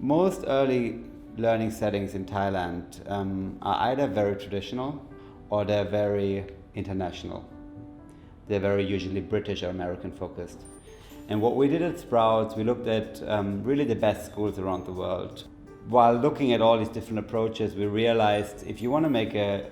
Most early learning settings in Thailand are either very traditional or they're very international. They're very usually British or American focused. And what we did at Sprouts, we looked at really the best schools around the world. While looking at all these different approaches, we realized if you want to make a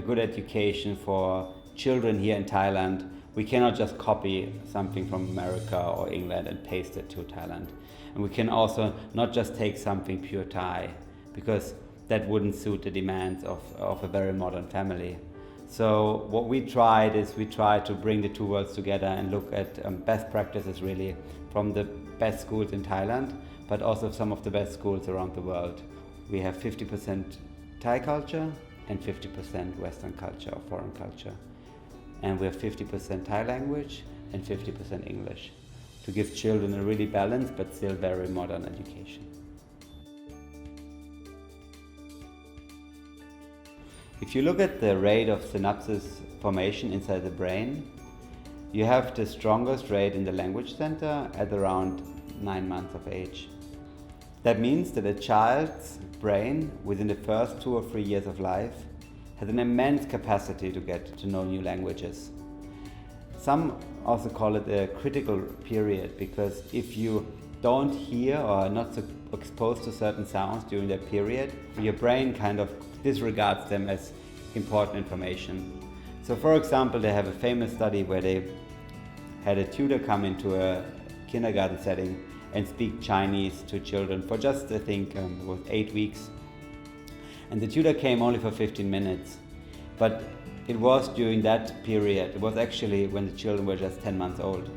good education for children here in Thailand, we cannot just copy something from America or England and paste it to Thailand. And we can also not just take something pure Thai, because that wouldn't suit the demands of a very modern family. So what we tried is we tried to bring the two worlds together and look at best practices really from the best schools in Thailand, but also some of the best schools around the world. We have 50% Thai culture and 50% Western culture or foreign culture. And we have 50% Thai language and 50% English to give children a really balanced but still very modern education. If you look at the rate of synapses formation inside the brain, you have the strongest rate in the language center at around 9 months of age. That means that a child's brain within the first 2 or 3 years of life has an immense capacity to get to know new languages. Some also call it a critical period, because if you don't hear or are not so exposed to certain sounds during that period, your brain kind of disregards them as important information. So for example, they have a famous study where they had a tutor come into a kindergarten setting and speak Chinese to children for just, I think, it was 8 weeks. And the tutor came only for 15 minutes. But it was during that period, it was actually when the children were just 10 months old.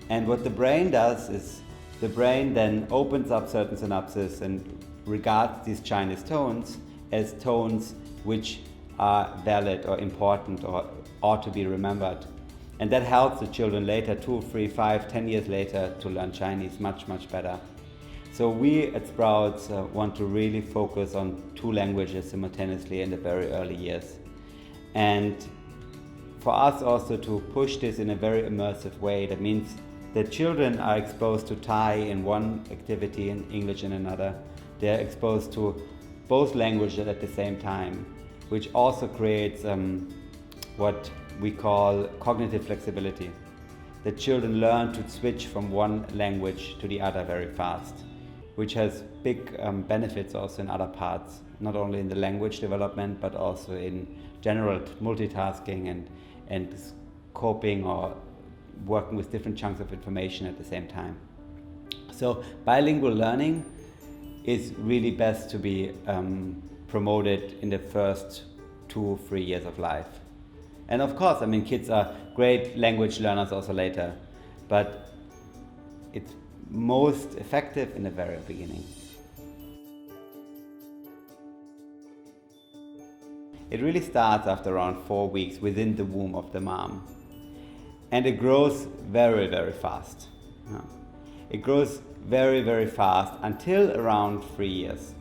And what the brain does is the brain then opens up certain synapses and regards these Chinese tones as tones which are valid or important or ought to be remembered. And that helps the children later, 2, 3, 5, 10 years later, to learn Chinese much, much better. So we at Sprouts want to really focus on 2 languages simultaneously in the very early years. And for us also to push this in a very immersive way, that means that children are exposed to Thai in one activity and English in another. They're exposed to both languages at the same time, which also creates what we call cognitive flexibility. The children learn to switch from one language to the other very fast, which has big benefits also in other parts, not only in the language development, but also in general multitasking and coping or working with different chunks of information at the same time. So bilingual learning is really best to be promoted in the first 2, 3 years of life. And of course, I mean, kids are great language learners also later, but it's most effective in the very beginning. It really starts after around 4 weeks within the womb of the mom. And it grows very, very fast. It grows very, very fast until around 3 years.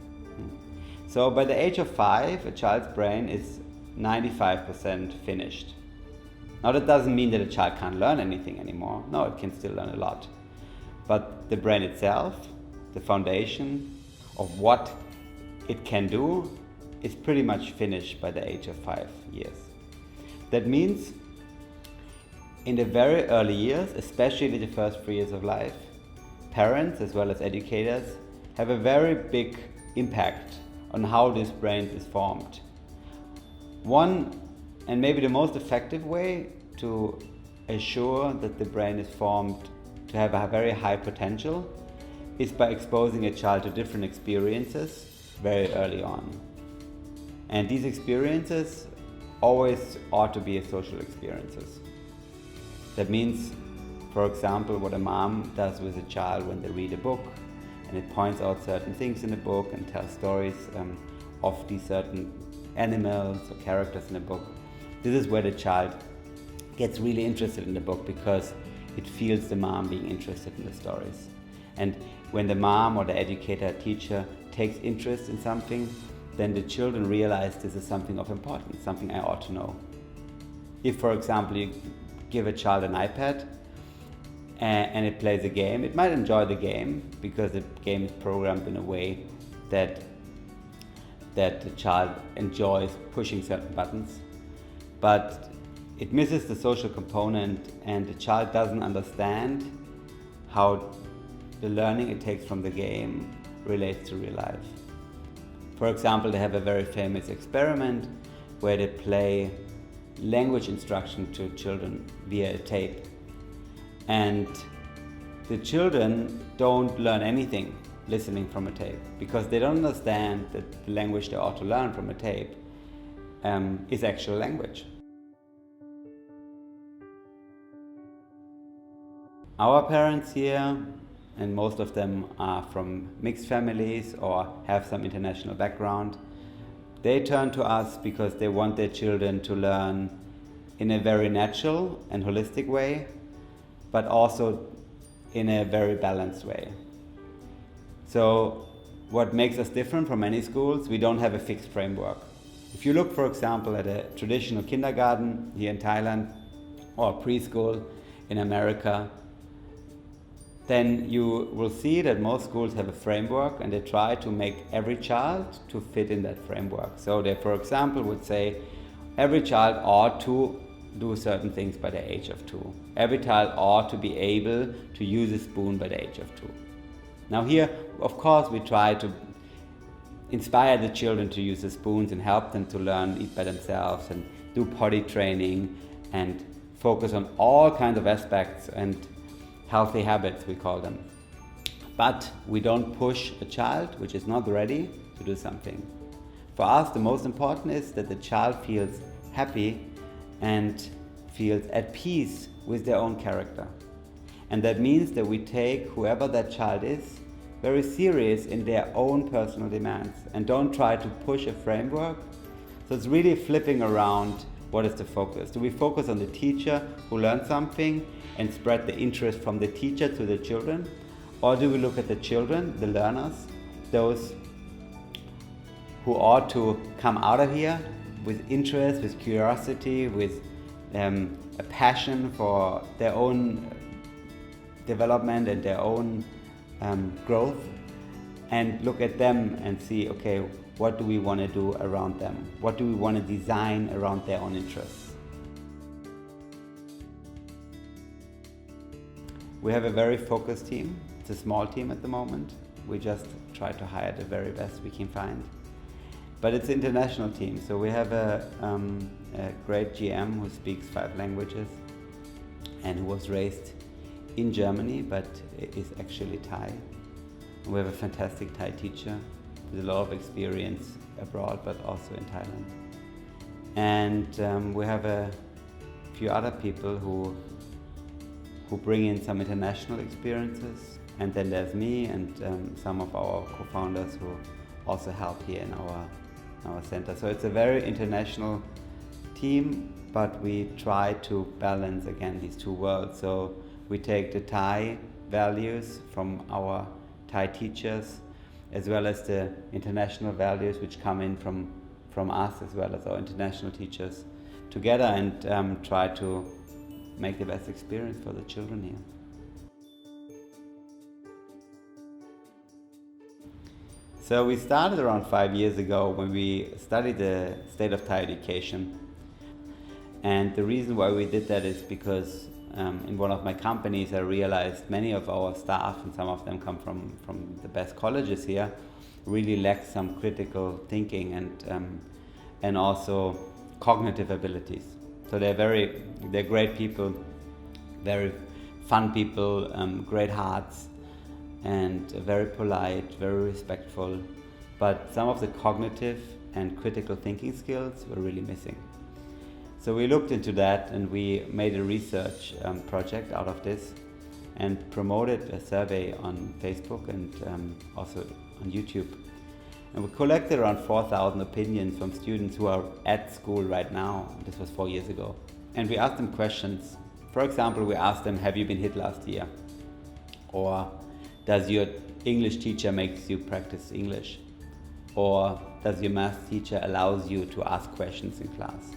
So by the age of 5, a child's brain is 95% finished. Now that doesn't mean that a child can't learn anything anymore. No, it can still learn a lot. But the brain itself, the foundation of what it can do, is pretty much finished by the age of 5 years. That means in the very early years, especially the first 3 years of life, parents as well as educators have a very big impact on how this brain is formed. One, and maybe the most effective way to assure that the brain is formed to have a very high potential is by exposing a child to different experiences very early on. And these experiences always ought to be social experiences. That means, for example, what a mom does with a child when they read a book, and it points out certain things in the book and tells stories of these certain animals or characters in the book. This is where the child gets really interested in the book, because it feels the mom being interested in the stories. And when the mom or the educator, teacher takes interest in something, then the children realize this is something of importance, something I ought to know. If, for example, you give a child an iPad and it plays a game, it might enjoy the game because the game is programmed in a way that the child enjoys pushing certain buttons, but it misses the social component, and the child doesn't understand how the learning it takes from the game relates to real life. For example, they have a very famous experiment where they play language instruction to children via a tape. And the children don't learn anything listening from a tape because they don't understand that the language they ought to learn from a tape is actual language. Our parents here, and most of them are from mixed families or have some international background, they turn to us because they want their children to learn in a very natural and holistic way, but also in a very balanced way. So what makes us different from many schools, we don't have a fixed framework. If you look, for example, at a traditional kindergarten here in Thailand or preschool in America, then you will see that most schools have a framework and they try to make every child to fit in that framework. So they, for example, would say every child ought to do certain things by the age of 2. Every child ought to be able to use a spoon by the age of 2. Now here, of course, we try to inspire the children to use the spoons and help them to learn, eat by themselves and do potty training and focus on all kinds of aspects and healthy habits, we call them. But we don't push a child which is not ready to do something. For us, the most important is that the child feels happy and feels at peace with their own character. And that means that we take whoever that child is very serious in their own personal demands and don't try to push a framework. So it's really flipping around what is the focus. Do we focus on the teacher who learned something and spread the interest from the teacher to the children? Or do we look at the children, the learners, those who ought to come out of here with interest, with curiosity, with a passion for their own development and their own growth, and look at them and see, okay, what do we want to do around them? What do we want to design around their own interests? We have a very focused team. It's a small team at the moment. We just try to hire the very best we can find. But it's an international team, so we have a great GM who speaks 5 languages and who was raised in Germany but is actually Thai. We have a fantastic Thai teacher with a lot of experience abroad but also in Thailand. And we have a few other people who bring in some international experiences. And then there's me and some of our co-founders who also help here in our center. So it's a very international team, but we try to balance again these two worlds. So we take the Thai values from our Thai teachers as well as the international values which come in from us as well as our international teachers together and try to make the best experience for the children here. So we started around 5 years ago when we studied the state of Thai education. And the reason why we did that is because in one of my companies I realized many of our staff, and some of them come from the best colleges here, really lack some critical thinking and also cognitive abilities. So they're great people, very fun people, great hearts, and very polite, very respectful, but some of the cognitive and critical thinking skills were really missing. So we looked into that and we made a research project out of this and promoted a survey on Facebook and also on YouTube. And we collected around 4,000 opinions from students who are at school right now. This was 4 years ago. And we asked them questions. For example, we asked them, have you been hit last year? Or does your English teacher make you practice English? Or does your math teacher allows you to ask questions in class?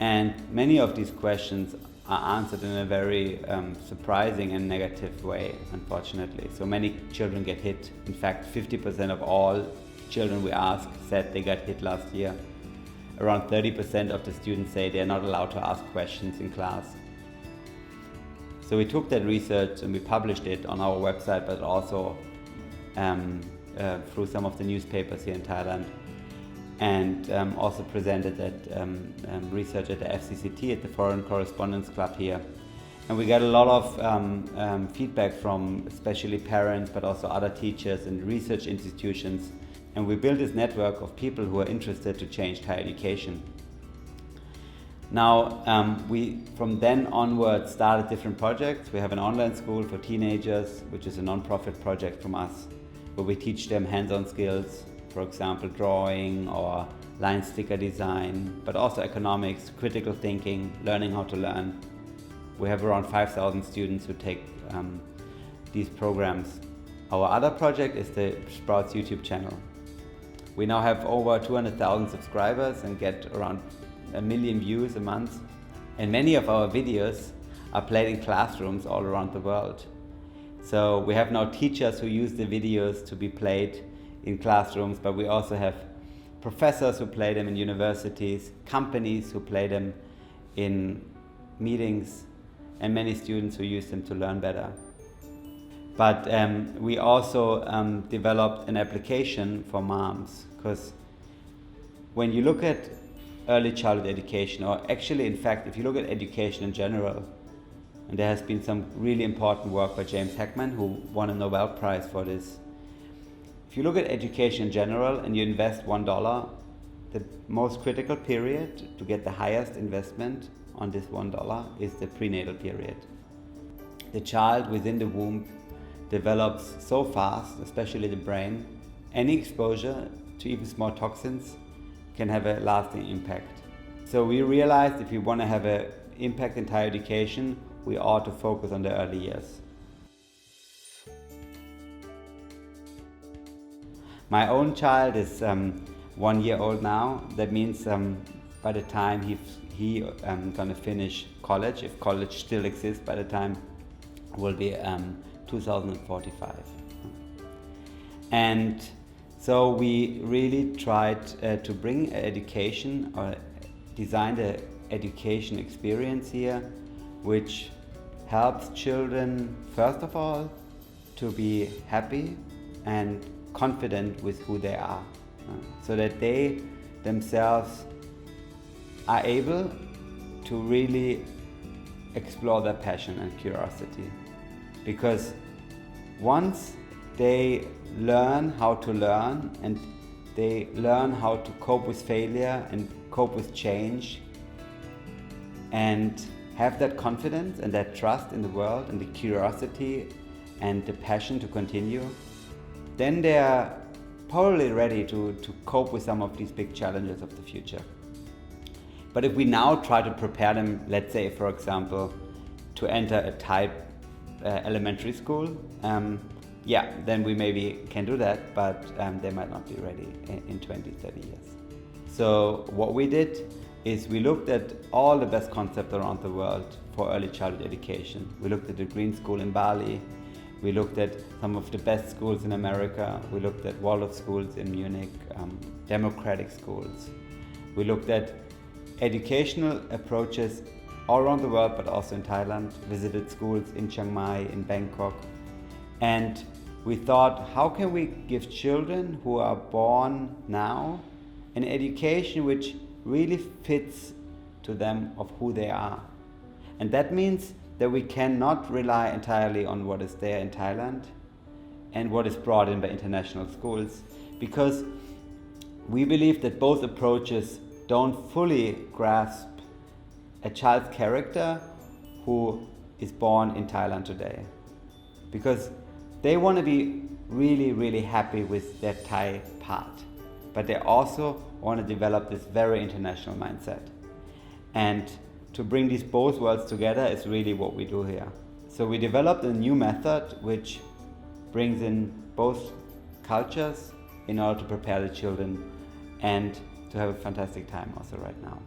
And many of these questions are answered in a very surprising and negative way, unfortunately. So many children get hit. In fact, 50% of all children we ask said they got hit last year. Around 30% of the students say they are not allowed to ask questions in class. So we took that research and we published it on our website, but also through some of the newspapers here in Thailand, and also presented that research at the FCCT, at the Foreign Correspondence Club here. And we got a lot of feedback from especially parents, but also other teachers and research institutions. And we built this network of people who are interested to change higher education. Now, we from then onwards started different projects. We have an online school for teenagers, which is a non-profit project from us, where we teach them hands-on skills, for example, drawing or line sticker design, but also economics, critical thinking, learning how to learn. We have around 5,000 students who take these programs. Our other project is the Sprouts YouTube channel. We now have over 200,000 subscribers and get around 1 million views a month. And many of our videos are played in classrooms all around the world. So we have now teachers who use the videos to be played in classrooms, but we also have professors who play them in universities, companies who play them in meetings, and many students who use them to learn better. But we also developed an application for moms, because when you look at early childhood education, or actually in fact if you look at education in general, and there has been some really important work by James Heckman, who won a Nobel Prize for this. If you look at education in general and you invest $1, the most critical period to get the highest investment on this $1 is the prenatal period. The child within the womb develops so fast, especially the brain. Any exposure to even small toxins can have a lasting impact. So we realized if we want to have an impact in higher education, we ought to focus on the early years. My own child is 1 year old now. That means by the time he gonna finish college, if college still exists by the time, will be 2045. And so we really tried to bring education, or design the education experience here, which helps children, first of all, to be happy and confident with who they are, so that they themselves are able to really explore their passion and curiosity. Because once they learn how to learn, and they learn how to cope with failure and cope with change, and have that confidence and that trust in the world and the curiosity and the passion to continue, then they are probably ready to cope with some of these big challenges of the future. But if we now try to prepare them, let's say for example, to enter a type elementary school, then we maybe can do that, but they might not be ready in 20, 30 years. So what we did is we looked at all the best concepts around the world for early childhood education. We looked at the Green School in Bali. We looked at some of the best schools in America. We looked at Waldorf schools in Munich, democratic schools. We looked at educational approaches all around the world, but also in Thailand, visited schools in Chiang Mai, in Bangkok. And we thought, how can we give children who are born now an education which really fits to them of who they are? And that means that we cannot rely entirely on what is there in Thailand and what is brought in by international schools, because we believe that both approaches don't fully grasp a child's character who is born in Thailand today. Because they want to be really, really happy with their Thai part, but they also want to develop this very international mindset. And to bring these both worlds together is really what we do here. So we developed a new method which brings in both cultures in order to prepare the children and to have a fantastic time also right now.